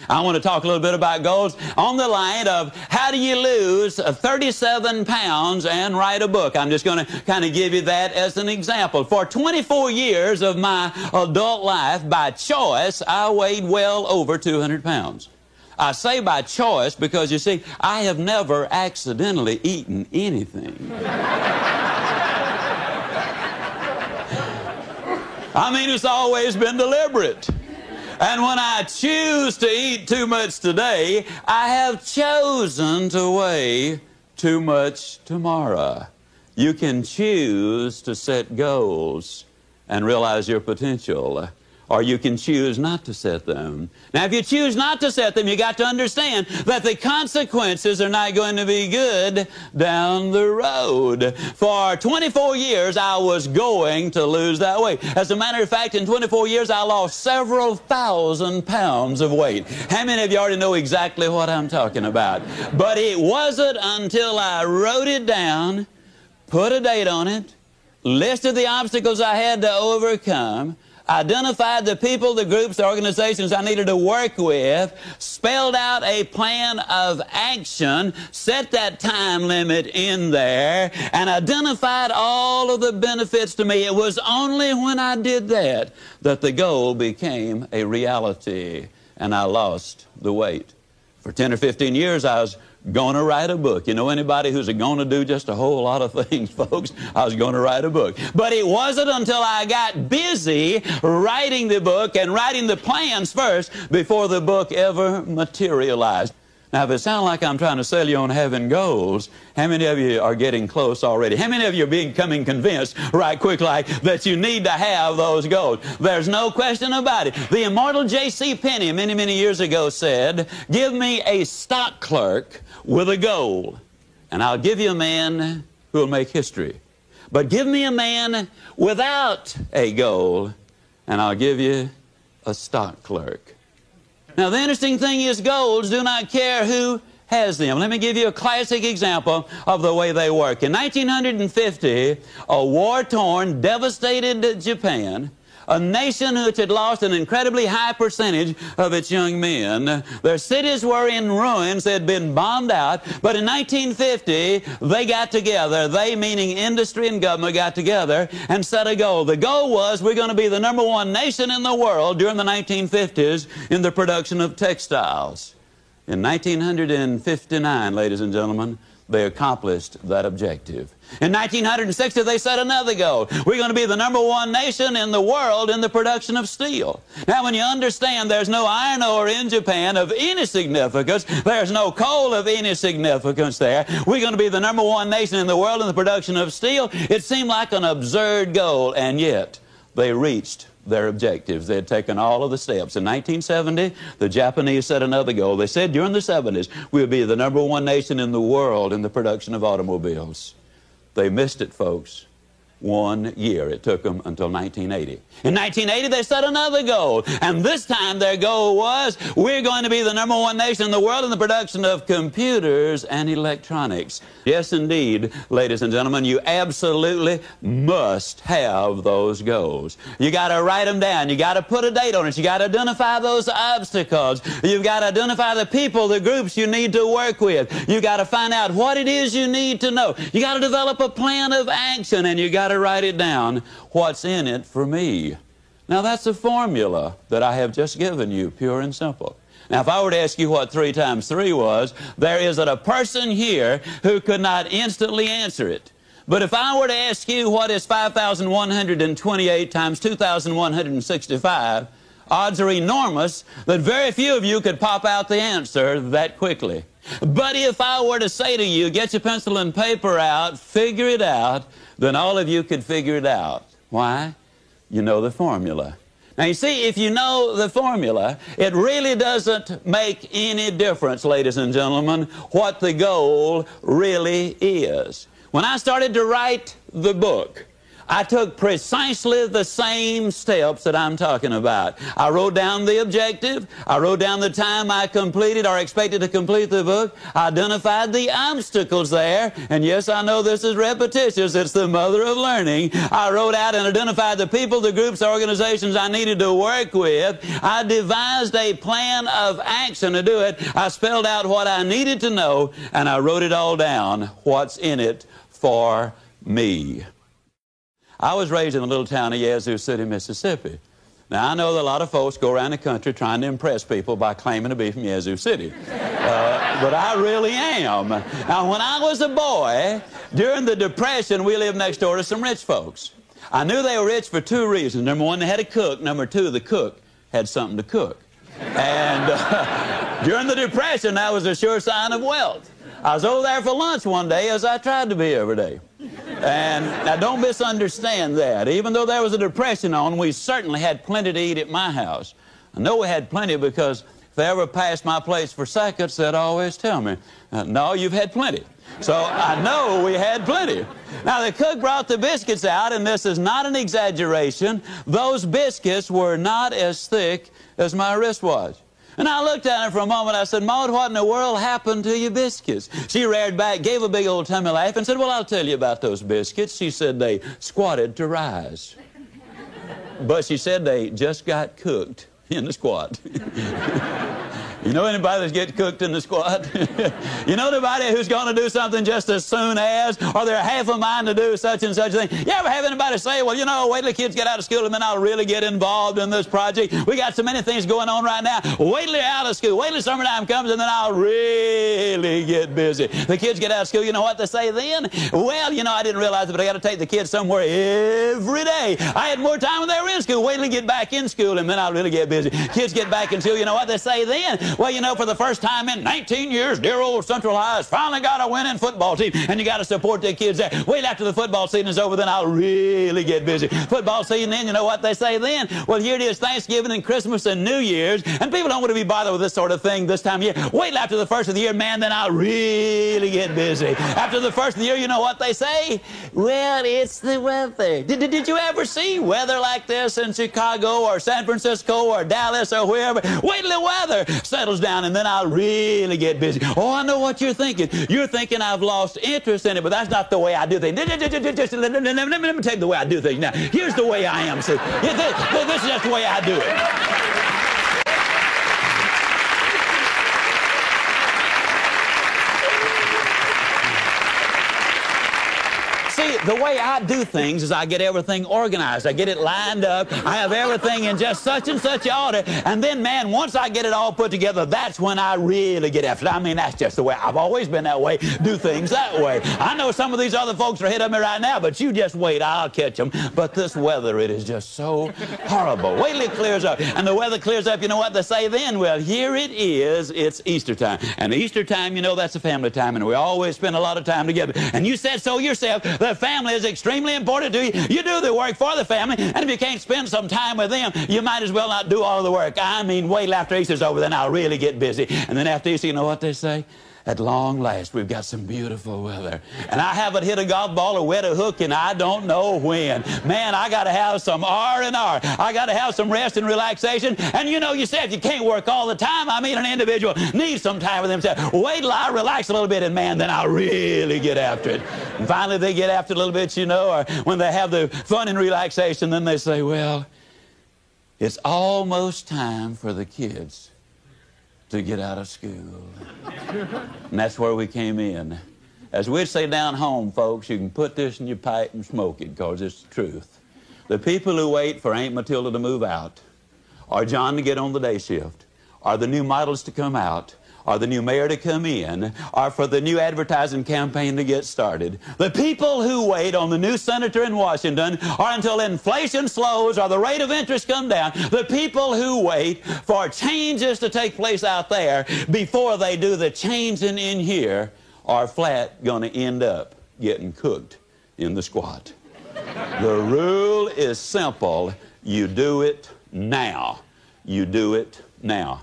I want to talk a little bit about goals on the line of how do you lose 37 pounds and write a book. I'm just going to kind of give you that as an example. For 24 years of my adult life, by choice, I weighed well over 200 pounds. I say by choice because, you see, I have never accidentally eaten anything. I mean, it's always been deliberate. And when I choose to eat too much today, I have chosen to weigh too much tomorrow. You can choose to set goals and realize your potential, or you can choose not to set them. Now, if you choose not to set them, you got to understand that the consequences are not going to be good down the road. For 24 years, I was going to lose that weight. As a matter of fact, in 24 years, I lost several thousand pounds of weight. How many of you already know exactly what I'm talking about? But it wasn't until I wrote it down, put a date on it, listed the obstacles I had to overcome, identified the people, the groups, the organizations I needed to work with, spelled out a plan of action, set that time limit in there, and identified all of the benefits to me. It was only when I did that that the goal became a reality, and I lost the weight. For 10 or 15 years, I was going to write a book. You know anybody who's going to do just a whole lot of things, folks? I was going to write a book. But it wasn't until I got busy writing the book and writing the plans first before the book ever materialized. Now, if it sounds like I'm trying to sell you on having goals, how many of you are getting close already? How many of you are becoming convinced right quick like that you need to have those goals? There's no question about it. The immortal J.C. Penney many, many years ago said, "Give me a stock clerk with a goal, and I'll give you a man who will make history. But give me a man without a goal, and I'll give you a stock clerk." Now, the interesting thing is goals do not care who has them. Let me give you a classic example of the way they work. In 1950, a war-torn, devastated Japan, a nation which had lost an incredibly high percentage of its young men. Their cities were in ruins. They had been bombed out. But in 1950, they got together. They, meaning industry and government, got together and set a goal. The goal was we're going to be the #1 nation in the world during the 1950s in the production of textiles. In 1959, ladies and gentlemen, they accomplished that objective. In 1960, they set another goal. We're going to be the #1 nation in the world in the production of steel. Now, when you understand there's no iron ore in Japan of any significance, there's no coal of any significance there, we're going to be the #1 nation in the world in the production of steel, it seemed like an absurd goal, and yet they reached their objectives. They had taken all of the steps. In 1970, the Japanese set another goal. They said during the 70s, we'll be the #1 nation in the world in the production of automobiles. They missed it, folks. 1 year. It took them until 1980. In 1980, they set another goal. And this time their goal was, we're going to be the #1 nation in the world in the production of computers and electronics. Yes, indeed, ladies and gentlemen, you absolutely must have those goals. You got to write them down. You got to put a date on it. You got to identify those obstacles. You've got to identify the people, the groups you need to work with. You got to find out what it is you need to know. You got to develop a plan of action, and you got to write it down. What's in it for me? Now, that's a formula that I have just given you, pure and simple. Now, if I were to ask you what 3 times 3 was, there isn't a person here who could not instantly answer it. But if I were to ask you what is 5,128 times 2,165, odds are enormous that very few of you could pop out the answer that quickly. But if I were to say to you, get your pencil and paper out, figure it out, then all of you could figure it out. Why? You know the formula. Now, you see, if you know the formula, it really doesn't make any difference, ladies and gentlemen, what the goal really is. When I started to write the book, I took precisely the same steps that I'm talking about. I wrote down the objective. I wrote down the time I completed or expected to complete the book. I identified the obstacles there. And yes, I know this is repetitious. It's the mother of learning. I wrote out and identified the people, the groups, the organizations I needed to work with. I devised a plan of action to do it. I spelled out what I needed to know, and I wrote it all down, what's in it for me. I was raised in a little town of Yazoo City, Mississippi. Now, I know that a lot of folks go around the country trying to impress people by claiming to be from Yazoo City. But I really am. Now, when I was a boy, during the Depression, we lived next door to some rich folks. I knew they were rich for two reasons. Number one, they had a cook. Number two, the cook had something to cook. And during the Depression, that was a sure sign of wealth. I was over there for lunch one day, as I tried to be every day. And now don't misunderstand that. Even though there was a depression on, we certainly had plenty to eat at my house. I know we had plenty because if they ever passed my place for seconds, they'd always tell me, no, you've had plenty. So I know we had plenty. Now the cook brought the biscuits out, and this is not an exaggeration. Those biscuits were not as thick as my wristwatch. And I looked at her for a moment. I said, Maud, what in the world happened to your biscuits? She reared back, gave a big old tummy laugh, and said, well, I'll tell you about those biscuits. She said they squatted to rise. But she said they just got cooked in the squat. You know anybody that's getting cooked in the squat? You know anybody who's going to do something just as soon as, or they're half a mind to do such and such a thing? You ever have anybody say, well, you know, wait till the kids get out of school and then I'll really get involved in this project. We got so many things going on right now. Wait till they're out of school. Wait till summertime comes and then I'll really get busy. The kids get out of school, you know what they say then? Well, you know, I didn't realize it, but I got to take the kids somewhere every day. I had more time when they were in school. Wait till they get back in school and then I'll really get busy. Kids get back in school, you know what they say then? Well, you know, for the first time in 19 years, dear old Central High has finally got a winning football team, and you got to support their kids there. Wait after the football season is over, then I'll really get busy. Football season, then you know what they say then? Well, here it is, Thanksgiving and Christmas and New Year's, and people don't want to be bothered with this sort of thing this time of year. Wait after the first of the year, man, then I'll really get busy. After the first of the year, you know what they say? Well, it's the weather. Did you ever see weather like this in Chicago or San Francisco or Dallas or wherever? Wait till the weather settles down and then I'll really get busy. Oh, I know what you're thinking. You're thinking I've lost interest in it, but that's not the way I do things. Let me tell you the way I do things now. Here's the way I am. See, this is just the way I do it. See, the way I do things is I get everything organized. I get it lined up. I have everything in just such and such order. And then, man, once I get it all put together, that's when I really get after it. I mean, that's just the way. I've always been that way. Do things that way. I know some of these other folks are ahead of me right now, but you just wait. I'll catch them. But this weather, it is just so horrible. Wait till it clears up. And the weather clears up, you know what they say then? Well, here it is. It's Easter time. And Easter time, you know, that's a family time, and we always spend a lot of time together. And you said so yourself. The family is extremely important to you. You do the work for the family, and if you can't spend some time with them, you might as well not do all of the work. I mean, wait till after Easter's over, then I'll really get busy. And then after Easter, you know what they say? At long last, we've got some beautiful weather. And I haven't hit a golf ball or wet a hook and I don't know when. Man, I got to have some R&R. I got to have some rest and relaxation. And you know, you said you can't work all the time. I mean, an individual needs some time with himself. Wait till I relax a little bit and man, then I'll really get after it. And finally, they get after it a little bit, you know, or when they have the fun and relaxation, then they say, well, it's almost time for the kids to get out of school. And that's where we came in. As we'd say down home, folks, you can put this in your pipe and smoke it because it's the truth. The people who wait for Aunt Matilda to move out, or John to get on the day shift, or the new models to come out, or the new mayor to come in, or for the new advertising campaign to get started. The people who wait on the new senator in Washington, or until inflation slows or the rate of interest come down, the people who wait for changes to take place out there before they do the changing in here are flat going to end up getting cooked in the squat. The rule is simple. You do it now. You do it now.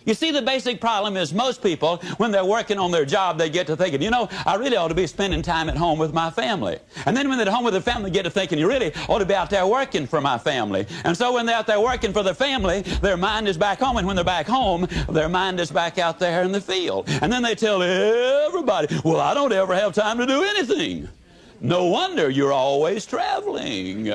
You see, the basic problem is most people, when they're working on their job, they get to thinking, you know, I really ought to be spending time at home with my family. And then when they're at home with their family, they get to thinking, you really ought to be out there working for my family. And so when they're out there working for their family, their mind is back home. And when they're back home, their mind is back out there in the field. And then they tell everybody, well, I don't ever have time to do anything. No wonder you're always traveling.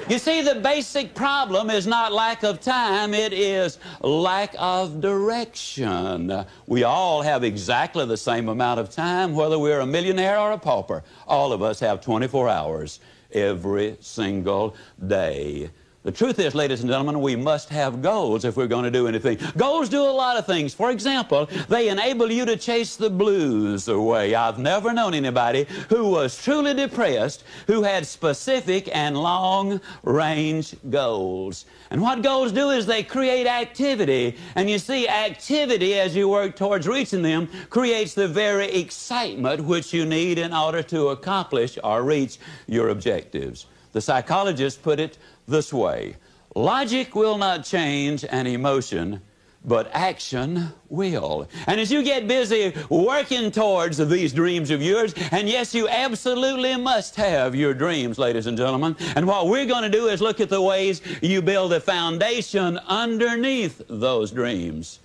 You see, the basic problem is not lack of time, it is lack of direction. We all have exactly the same amount of time, whether we're a millionaire or a pauper. All of us have 24 hours every single day. The truth is, ladies and gentlemen, we must have goals if we're going to do anything. Goals do a lot of things. For example, they enable you to chase the blues away. I've never known anybody who was truly depressed who had specific and long-range goals. And what goals do is they create activity. And you see, activity, as you work towards reaching them, creates the very excitement which you need in order to accomplish or reach your objectives. The psychologists put it this way: logic will not change an emotion, but action will. And as you get busy working towards these dreams of yours, and yes, you absolutely must have your dreams, ladies and gentlemen, and what we're going to do is look at the ways you build a foundation underneath those dreams.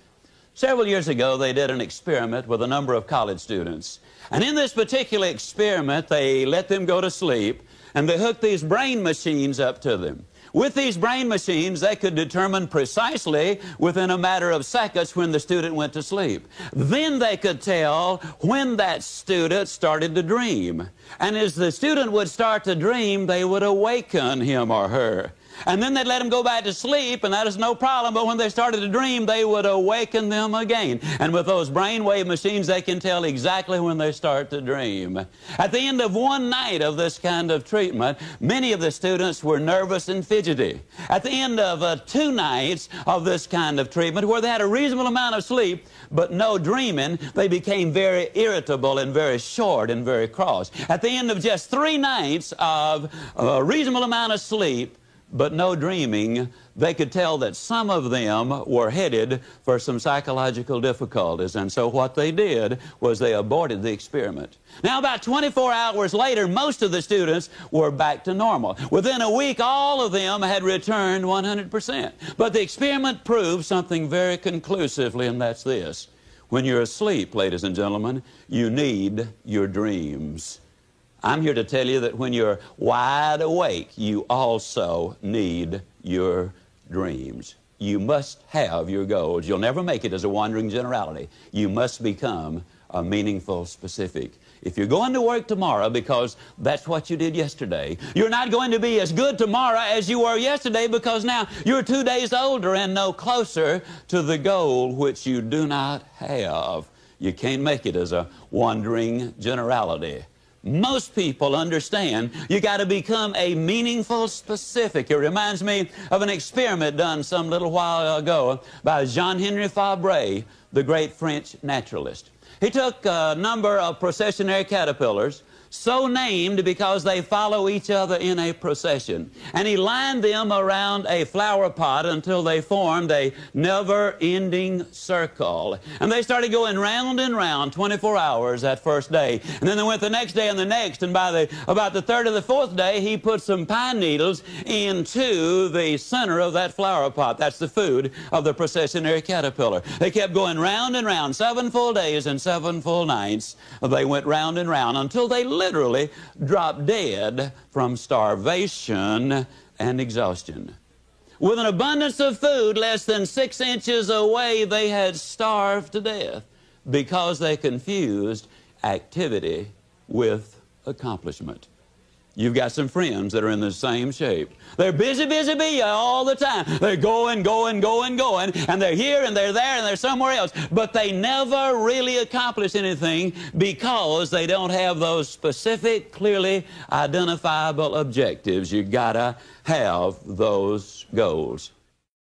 Several years ago, they did an experiment with a number of college students. And in this particular experiment, they let them go to sleep, and they hooked these brain machines up to them. With these brain machines, they could determine precisely within a matter of seconds when the student went to sleep. Then they could tell when that student started to dream. And as the student would start to dream, they would awaken him or her. And then they'd let them go back to sleep, and that is no problem. But when they started to dream, they would awaken them again. And with those brainwave machines, they can tell exactly when they start to dream. At the end of one night of this kind of treatment, many of the students were nervous and fidgety. At the end of 2 nights of this kind of treatment, where they had a reasonable amount of sleep, but no dreaming, they became very irritable and very short and very cross. At the end of just 3 nights of a reasonable amount of sleep, but no dreaming, they could tell that some of them were headed for some psychological difficulties. And so what they did was they aborted the experiment. Now, about 24 hours later, most of the students were back to normal. Within a week, all of them had returned 100%. But the experiment proved something very conclusively, and that's this: when you're asleep, ladies and gentlemen, you need your dreams. I'm here to tell you that when you're wide awake, you also need your dreams. You must have your goals. You'll never make it as a wandering generality. You must become a meaningful specific. If you're going to work tomorrow because that's what you did yesterday, you're not going to be as good tomorrow as you were yesterday, because now you're 2 days older and no closer to the goal which you do not have. You can't make it as a wandering generality. Most people understand you got to become a meaningful specific. It reminds me of an experiment done some little while ago by Jean-Henri Fabre, the great French naturalist. He took a number of processionary caterpillars, so named because they follow each other in a procession, and he lined them around a flower pot until they formed a never-ending circle. And they started going round and round 24 hours that first day, and then they went the next day and the next, and by about the 3rd or the 4th day, he put some pine needles into the center of that flower pot. That's the food of the processionary caterpillar. They kept going round and round, 7 full days and 7 full nights. They went round and round until they literally dropped dead from starvation and exhaustion. With an abundance of food less than 6 inches away, they had starved to death because they confused activity with accomplishment. You've got some friends that are in the same shape. They're busy, busy, busy all the time. They're going, going, going, going, and they're here and they're there and they're somewhere else. But they never really accomplish anything because they don't have those specific, clearly identifiable objectives. You gotta have those goals.